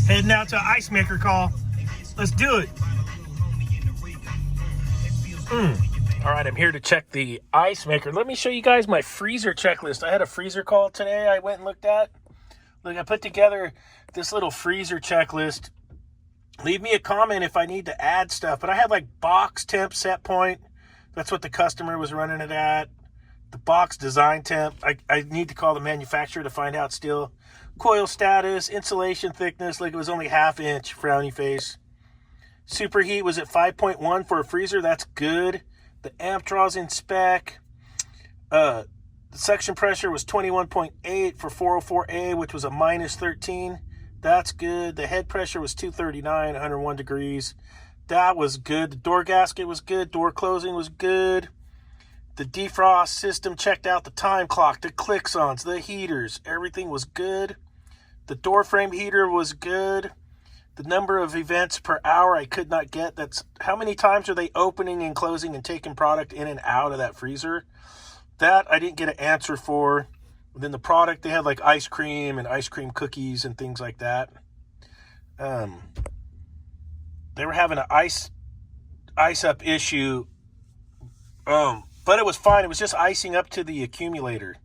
Heading out to an ice maker call. Let's do it. All right, I'm here to check the ice maker. Let me show you guys my freezer checklist. I had a freezer call today I went and looked at. Look, I put together this little freezer checklist. Leave me a comment if I need to add stuff. But I had like box temp set point. That's what the customer was running it at. The box design temp. I need to call the manufacturer to find out still. Coil status, insulation thickness, like it was only 1/2 inch, frowny face. Superheat was at 5.1 for a freezer. That's good. The amp draws in spec. The suction pressure was 21.8 for 404A, which was a -13. That's good. The head pressure was 239, 101 degrees. That was good. The door gasket was good. Door closing was good. The defrost system checked out the time clock, the click-ons, the heaters. Everything was good. The door frame heater was good. The number of events per hour I could not get. That's how many times are they opening and closing and taking product in and out of that freezer? That I didn't get an answer for. And then the product, they had like ice cream and ice cream cookies and things like that. They were having an ice up issue. But it was fine. It was just icing up to the accumulator.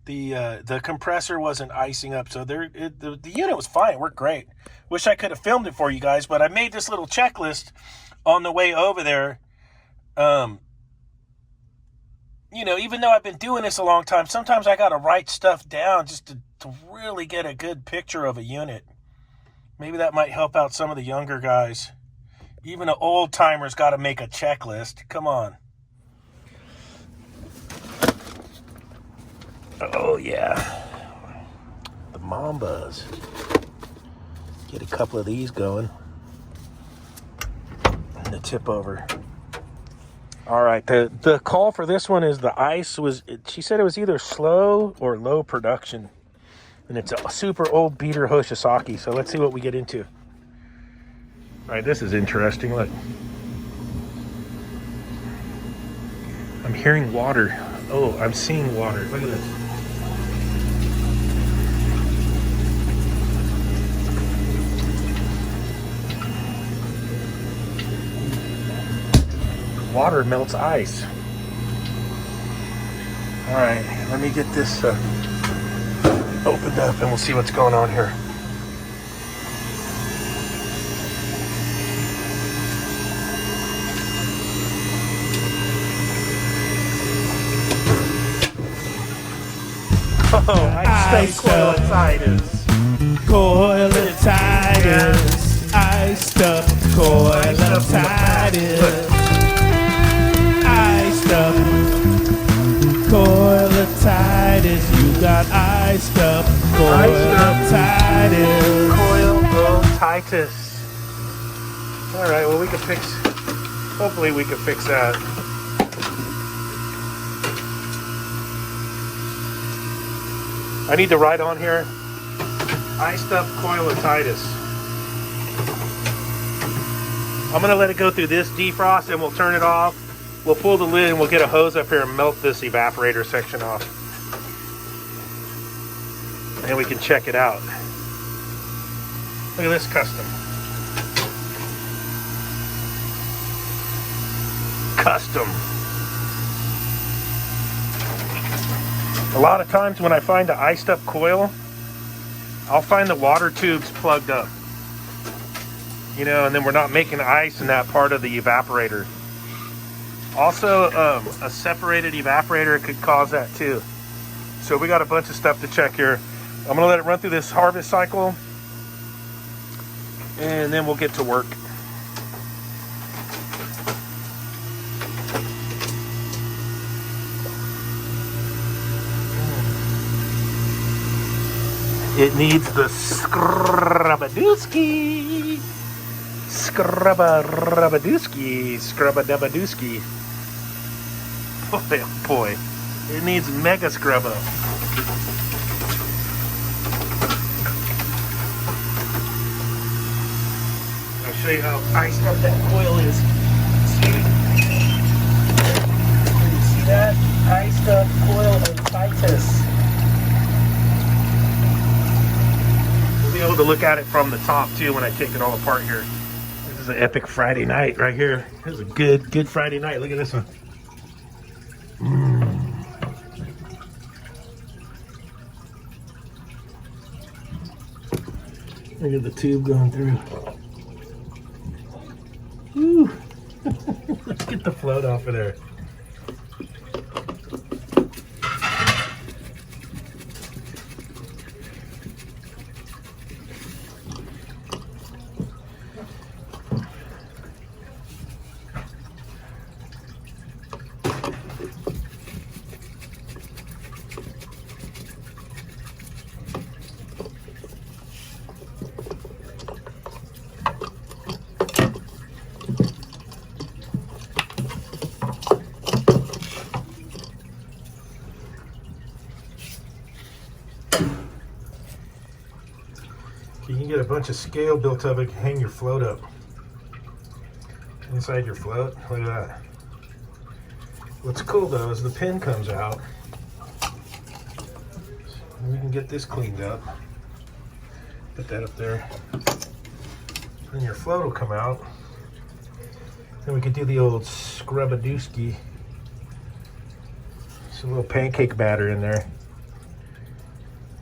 The compressor wasn't icing up, so the unit was fine. It worked great. Wish I could have filmed it for you guys, but I made this little checklist on the way over there. You know, even though I've been doing this a long time, sometimes I got to write stuff down just to really get a good picture of a unit. Maybe that might help out some of the younger guys. Even the old timers got to make a checklist. Come on. Oh, yeah. The Mambas. Get a couple of these going. And the tip over. All right. The call for this one is the ice was, she said it was either slow or low production. And it's a super old beater H.V.A.C. So let's see what we get into. All right. This is interesting. Look. I'm hearing water. Oh, I'm seeing water. Look at this. Water melts ice. All right, let me get this opened up and we'll see what's going on here. Oh, iced up coilotitis. Iced up coilotitis. Iced up coilotitis. You got iced up coilotitis. Coilotitis. All right, well, we can fix, hopefully we can fix that. I need to write on here, iced up coilotitis. I'm gonna let it go through this defrost and we'll turn it off. We'll pull the lid and we'll get a hose up here and melt this evaporator section off. And we can check it out. Look at this custom. Custom. A lot of times when I find an iced up coil, I'll find the water tubes plugged up. You know, and then we're not making ice in that part of the evaporator. Also, a separated evaporator could cause that too. So we got a bunch of stuff to check here. I'm gonna let it run through this harvest cycle and then we'll get to work. It needs the scrubadooski. Scrubadooski. Scrubadabadooski. Boy, oh boy. It needs mega scrubba. I'll show you how iced up that coil is. See? Can you see that? Iced up coil otitis. We'll be able to look at it from the top too when I take it all apart here. This is an epic Friday night right here. This is a good Friday night. Look at this one. Look at the tube going through. Woo. Let's get the float off of there. You can get a bunch of scale built up and hang your float up. Inside your float, look at that. What's cool though is the pin comes out. We can get this cleaned up. Put that up there. Then your float will come out. Then we could do the old scrub-a-dooski. Some little pancake batter in there.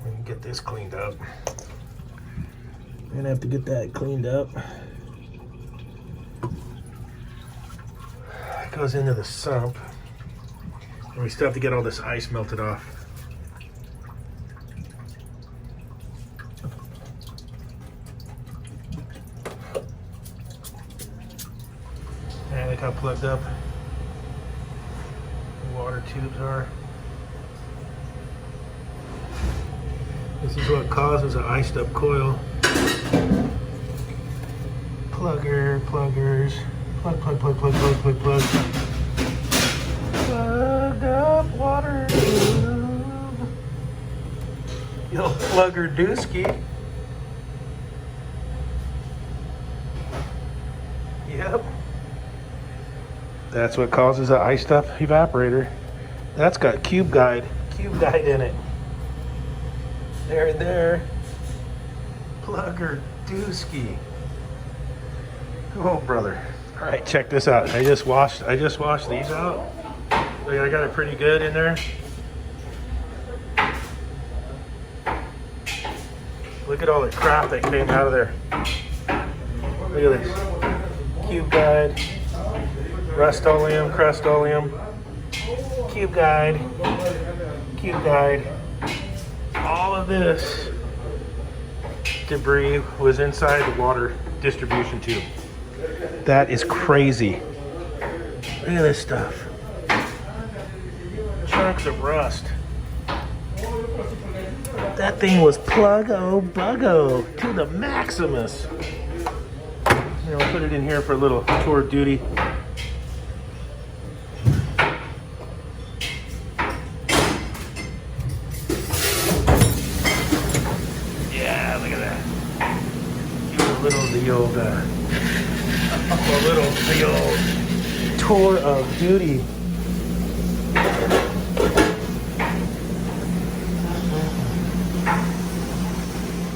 We can get this cleaned up. I'm gonna have to get that cleaned up. It goes into the sump. And we still have to get all this ice melted off. And look how plugged up the water tubes are. This is what causes an iced up coil. Pluggers. Plug. Plugged up water tube. Yo, plugger dooski. Yep. That's what causes an iced up evaporator. That's got cube guide in it. There. Plugger dooski. Oh brother. All right, check this out. I just washed these out. Look, I got it pretty good in there. Look at all the crap that came out of there. Look at this. Cube guide, Rust-Oleum, Crust-Oleum, cube guide. All of this debris was inside the water distribution tube. That is crazy. Look at this stuff. Chunks of rust. That thing was plug-o-bug-o to the maximus. We'll put it in here for a little tour of duty. Yeah, look at that. Give it the old tour of duty.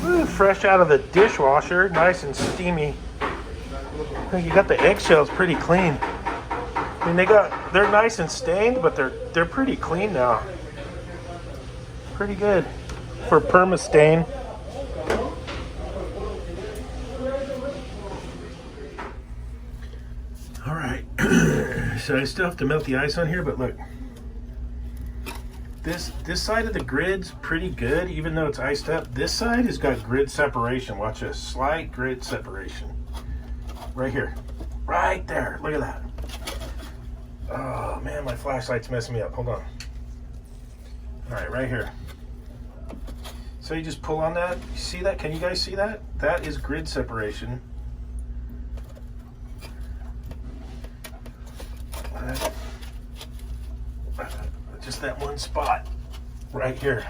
Ooh, fresh out of the dishwasher, nice and steamy. You got the eggshells pretty clean. I mean, they're nice and stained, but they're pretty clean now. Pretty good for perma-stain. All right, so I still have to melt the ice on here, but look, this side of the grid's pretty good, even though it's iced up. This side has got grid separation. Watch this, slight grid separation. Right here, right there, look at that. Oh man, my flashlight's messing me up, hold on. All right here. So you just pull on that, you see that? Can you guys see that? That is grid separation. Just that one spot right here.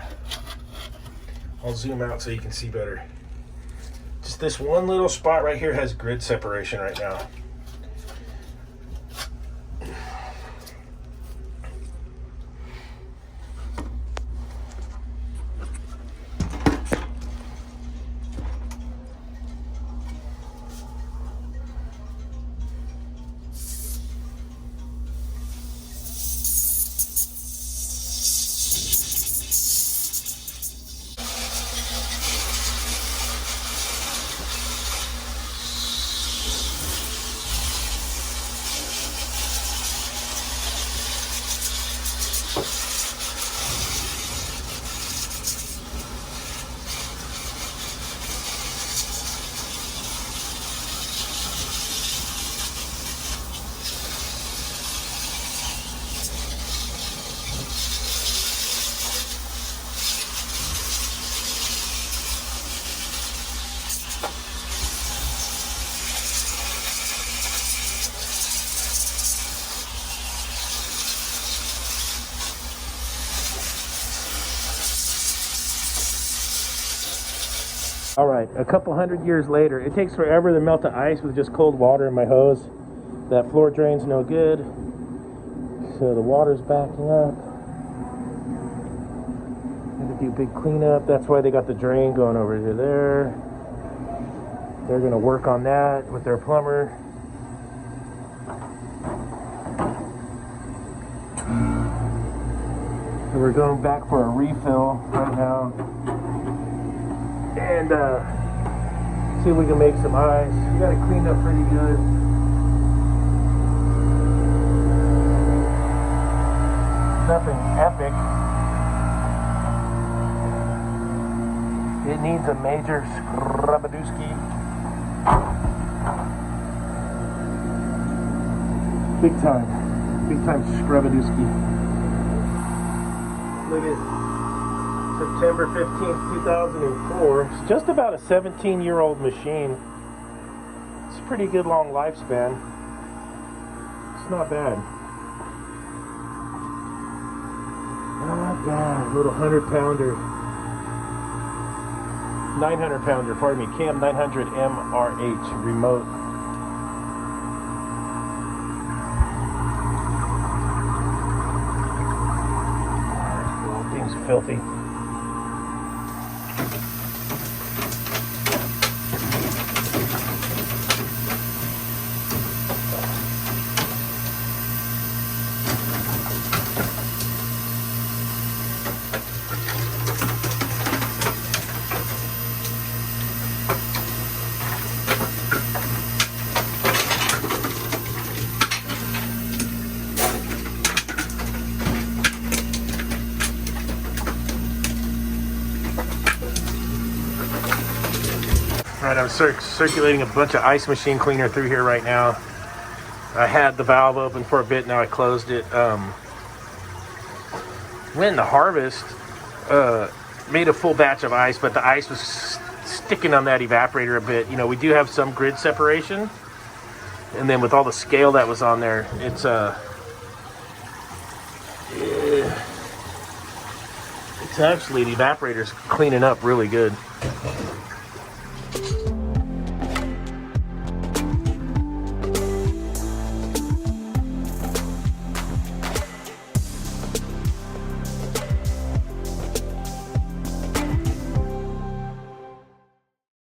I'll zoom out so you can see better. Just this one little spot right here has grid separation right now. All right, a couple hundred years later, it takes forever to melt the ice with just cold water in my hose. That floor drain's no good, so the water's backing up. Need to do big cleanup. That's why they got the drain going over to there. They're gonna work on that with their plumber. So we're going back for a refill right now. And see if we can make some ice. We got it cleaned up pretty good. Nothing epic. It needs a major scrubadooski. Big time scrubadooski. Look at September 15th, 2004. It's just about a 17-year-old machine. It's a pretty good long lifespan. It's not bad. Not bad. Little 100-pounder. 900-pounder, pardon me. Cam 900 MRH remote. Oh, thing's filthy. Right, I'm circulating a bunch of ice machine cleaner through here right now. I had the valve open for a bit, now I closed it. Went into harvest, made a full batch of ice, but the ice was sticking on that evaporator a bit. You know, we do have some grid separation, and then with all the scale that was on there, it's actually, the evaporator's cleaning up really good.